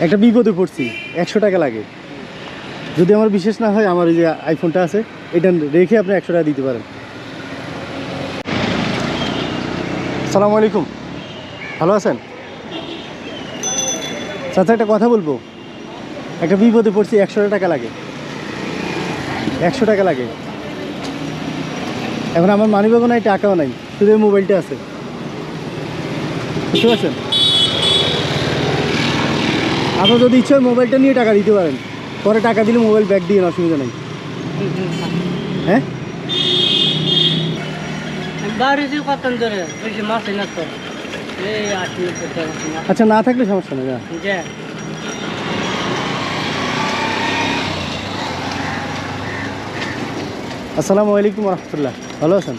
একটা বিপদে পড়ছি, 100 টাকা লাগে। যদি আমার বিশেষ না হয়, আমার এই যে আইফোনটা আছে, এটা রেখে আপনি 100 টাকা দিতে পারেন। আসসালামু আলাইকুম, ভালো আছেন? চাচা একটা কথা বলবো, একটা বিপদে পড়ছি, 100 টাকা লাগে। 100 টাকা লাগে। এখন আমার মানিব্যাগও নাই, টাকাও নাই, শুধু এই মোবাইলটা আছে। বুঝতে পারছেন? আপনার যদি ইচ্ছা হয় মোবাইলটা নিয়ে টাকা দিতে পারেন, পরে টাকা দিলে মোবাইল ব্যাক দিয়ে অসুবিধা নেই। হ্যাঁ, আচ্ছা, না থাকলে সমস্যা নেই। আসসালামু আলাইকুম রহমতুল্লাহ, ভালো আছেন?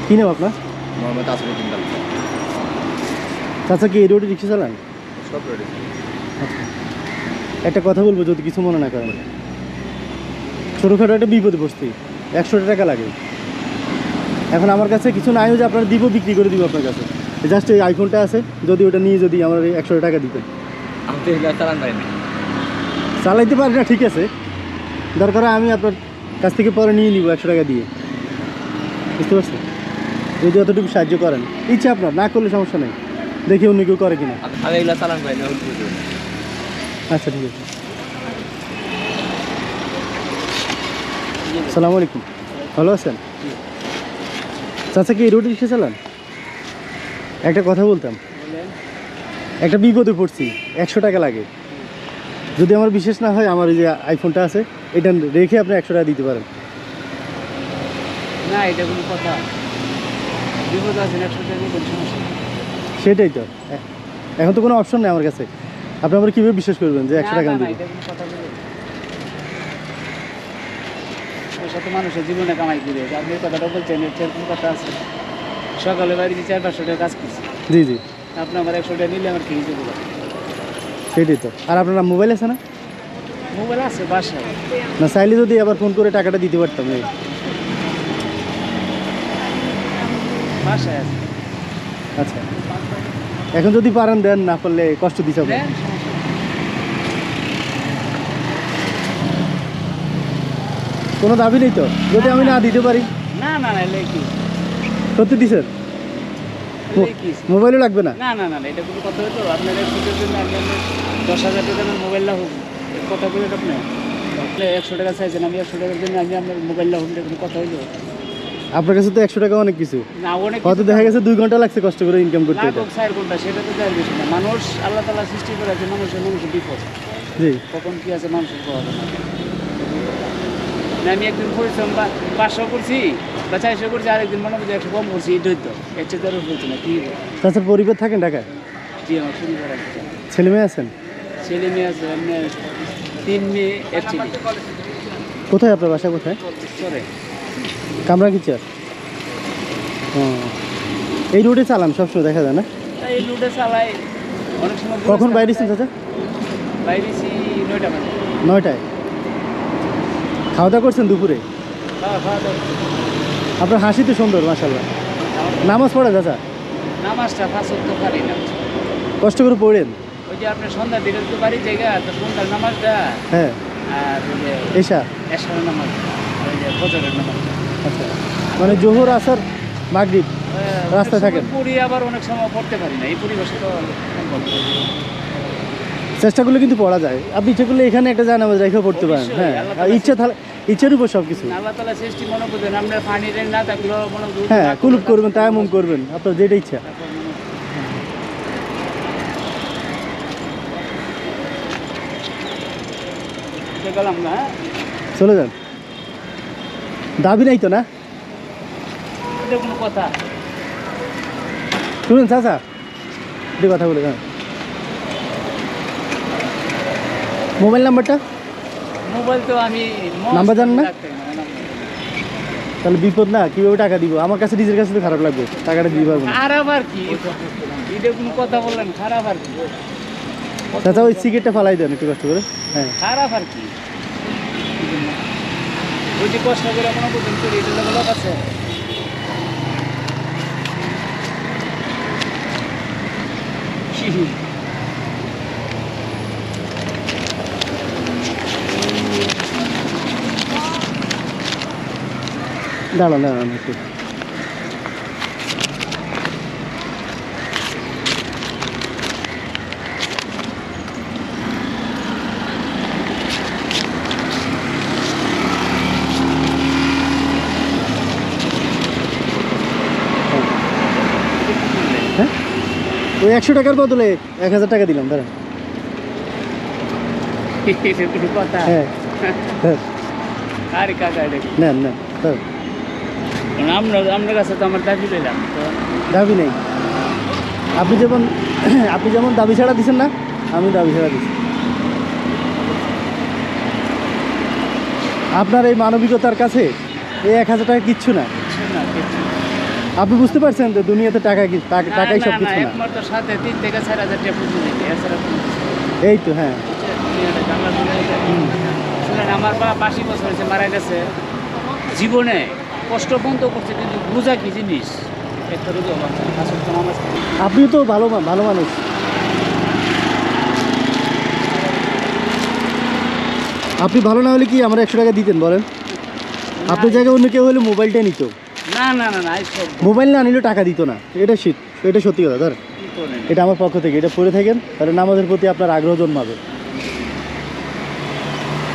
কী নাম আপনার? মোহাম্মদ আসিফুদ্দিন তালুকদার। চাচা কি এই রোডে রিক্সা চালান? সব রেডি। আচ্ছা, একটা কথা বলবো যদি কিছু মনে না করেন। ছোটোখাটো একটা বিপদে বসছি, 100 টাকা লাগে। এখন আমার কাছে কিছু নাই যে আপনার দিব, বিক্রি করে দিব আপনার কাছে। জাস্ট এই আইফোনটা আছে, যদি ওটা নিয়ে যদি আমার 100 টাকা দিতেন। আমি তো এগুলো চালান পারি না। চালাইতে পারি না, ঠিক আছে, দরকার আমি আপনার কাছ থেকে পরে নিয়ে নিব 100 টাকা দিয়ে। বুঝতে পারছেন? যদি অতটুকু সাহায্য করেন, ইচ্ছা আপনার, না করলে সমস্যা নেই, দেখি অন্য কেউ করে কিনা। আমি এগুলো চালান পারি না। আচ্ছা, ঠিক আছে। আসসালামু আলাইকুম, ভালো আছেন? চাচা কি এই রোডে রিক্সা চালান? একটা কথা বলতাম, একটা বিপদে পড়ছি, 100 টাকা লাগে। যদি আমার বিশেষ না হয়, আমার এই যে আইফোনটা আছে, এটা রেখে আপনি 100 টাকা দিতে পারেন। না, এটা কোনো কথা। বিপদ আছে, 100 টাকা কোনো সমস্যা নেই। সেটাই তো, এখন তো কোনো অপশন নেই আমার কাছে। আপনি আমার কীভাবে বিশ্বাস করবেন যে 100 টাকা না, আমি না, দেবো? এটা কোনো কথা বলে না। পয়সা তো মানুষের জীবনে কামাই করে, আপনি এই কথাটা বলছেন, এর কোনো কথা আছে? সকালে বাড়িতে 400-500 টাকা কাজ করছি, জি জি, আপনি আমার 100 টাকা নিলে আমার কি হিসেবে বলবেন? সেটাই তো। আর আপনার মোবাইল আছে না? মোবাইল আছে বাসায়। না, চাইলে যদি আবার ফোন করে টাকাটা দিতে পারতাম। এই বাসায় আছে। আচ্ছা, এখন যদি পারেন দেন, না পারলে কষ্ট দিতে হবে। দেন, সমস্যা নেই। কোনো দাবি নেই তো, যদি আমি না দিতে পারি? না, না, না, এলে কি? সত্যি দিছেন? এলে কি? মোবাইলও লাগবে না? না, না, না, না, এটা কোনো কথা হলো? আপনার 100 টাকার জন্য আমি আপনার 10,000 টাকা দামের মোবাইল না হোক, এর কথা বলে আপনি 100 টাকা চাইছেন, আমি 100 টাকার জন্য আমি আপনার মোবাইল না হোক, এটা কোনো কথা হইলো? আপনার কাছে তো 100 টাকা অনেক কিছু। না, অনেক হয়তো দেখা গেছে 2 ঘন্টা লাগছে কষ্ট করে ইনকাম করতে। এটা 4 ঘন্টা, সেটা তো দেওয়ার বিষয় না। মানুষ আল্লাহ তাআলা সৃষ্টি করে আছে, মানুষের বিপদ, জি, কখন কি আছে মানুষের পাওয়া যায় না। না, আমি একদিন পরিশ্রম 500 করছি বা 400 করছি, আরেকদিন মনে করছি 100 কম করছি, এটাই তো, এর চেয়ে আরও বলছি না। কি তাছাড়া পরিবার থাকেন ঢাকায়? জি, আমার পরিবার আছে, ছেলে মেয়ে আছেন? ছেলে মেয়ে আছে, আপনার 3 মেয়ে 1 ছেলে। কোথায় আপনার বাসা, কোথায়? সরে কামরাঙ্গীরচর। ও, এই রোডে চালান সবসময়, দেখা যায় না? এই লুডে চালাই অনেক সময়। কখন বাইরেছেন চাচা? বাইরেছি 9টা বাজে। 9টায়? খাওয়া দাওয়া করছেন দুপুরে? খাওয়া দাওয়া। আপনার হাসি তো সুন্দর, মাশাআল্লাহ। নামাজ পড়ে চাচা? নামাজটা 5 ওয়াক্ত পারি না। কষ্ট করে পড়েন? ওই যে আপনার সন্ধ্যার দিকে তো বাড়ি জায়গা, তো সন্ধ্যার নামাজটা হ্যাঁ, আর ওই যে এশা। এশার নামাজ, ওই যে ফজরের নামাজ। আচ্ছা, মানে জোহর, আসর, মাগরিব রাস্তায় থাকেন? পড়ি, আবার অনেক সময় পড়তে পারি না, এই পরিবেশে তো সম্ভব না। চেষ্টা করলে কিন্তু পড়া যায়। আপনি ইচ্ছে করলে এখানে একটা জানামাজ রেখে পড়তে পারেন। অবশ্যই, হ্যাঁ, আল্লাহ আর তাআলা ইচ্ছা থাকলে, ইচ্ছার উপর সব কিছু। আল্লাহ তাআলা সৃষ্টি মনে করবেন, আপনার পানি রেন না থাকলেও মনে করবেন। হ্যাঁ, কুলুপ করবেন, তায়াম্মুম করবেন, আপনার যেটা ইচ্ছা। গেলাম না, চলে যান, দাবি নাই তো না? এটা কোনো কথা? শুনুন চাচা, একটু কথা বলে যান। মোবাইল নাম্বারটা? মোবাইল তো আমি নাম্বার জানেন না? রাখতে পারি না। তাহলে বিপদ না, কীভাবে টাকা দিব? আমার কাছে, নিজের কাছে তো খারাপ লাগবে, টাকাটা দিতে পারবো না। খারাপ আর কি? এটা কোনো কথা বললেন? খারাপ আর কি? চাচা, ওই সিগারেটটা ফালাই দেন একটু কষ্ট করে। হ্যাঁ, খারাপ আর কি? ওই যে কষ্ট করে মনে করছেন করি, এটা লোক আছে। দাঁড়ান দাঁড়ান একটু। হ্যাঁ ওই 100 টাকার বদলে 1000 টাকা দিলাম দাঁড়ান। এটা কোনো কথা? হ্যাঁ হ্যাঁ আরে কাকা এটা কি? নেন নেন দাঁড়ান। কারণ আপনার কাছে তো আমার দাবি রইলাম তো। দাবি নেই, আপনি যেমন আপনি যেমন দাবি ছাড়া দিচ্ছেন না, আমি দাবি ছাড়া দিচ্ছি। আপনার এই মানবিকতার কাছে এই 1000 টাকা কিচ্ছু না। না, কিছু না। আপনি বুঝতে পারছেন তো দুনিয়াতে টাকাই সব কিছু না। একমাত্র সাথে 3 থেকে 4,000 টাকা পুঁজি নিতে, এছাড়া কোনো কিছু না। এই তো হ্যাঁ দুনিয়াটা জানলা দুনিয়াটা। শুনেন, আমার বাবা 80 বছর হয়েছে মারা গেছে, জীবনে কষ্ট বন্ধ করছে, কিন্তু বোঝা কি জিনিস একটা রোজা আসল তো নামাজ পড়ে। আপনিও তো ভালো ভালো মানুষ। আপনি ভালো না হলে কি আমার 100 টাকা দিতেন বলেন? আপনার জায়গায় অন্য কেউ হলে মোবাইলটা নিত, না না না না, এইসব মোবাইল না নিলে টাকা দিত না। এটা সত্যি কথা ধর, কি করেন? এটা আমার পক্ষ থেকে। এটা পড়ে থাকেন, তাহলে নামাজের প্রতি আপনার আগ্রহ জন্মাবে।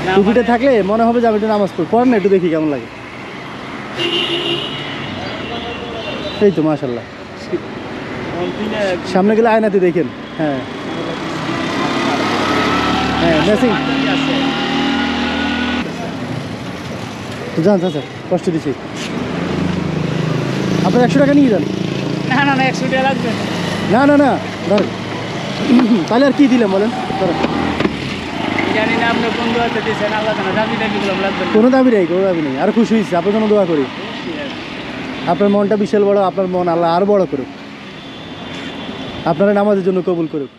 না, টুপিটা মানে- থাকলে মনে হবে যে আমি একটু নামাজ পড়ি। পড়েন না, একটু দেখি কেমন লাগে। এই তো মাশাল্লাহ, সামনে গেলে আয়নাতে দেখেন। হ্যাঁ হ্যাঁ ম্যাচিং। যান স্যার, কষ্ট দিচ্ছি। আপনার 100 টাকা নিয়ে যান। না না না, 100 টাকা লাগবে না। না না না ধরেন, তাহলে আর কি দিলাম বলেন? ধরেন, জানি না আপনার বন্ধু হাতে দিয়েছেন, আল্লাহ জানে, দাবি দাবি গুলো লাগবে না। কোনো দাবি নেই, কোনো দাবি নেই। আর খুশি হয়েছি, আপনার জন্য দোয়া করি। আপনার মনটা বিশাল বড়, আপনার মন আল্লাহ আর বড় করুক, আপনারা নামাজের জন্য কবুল করুক।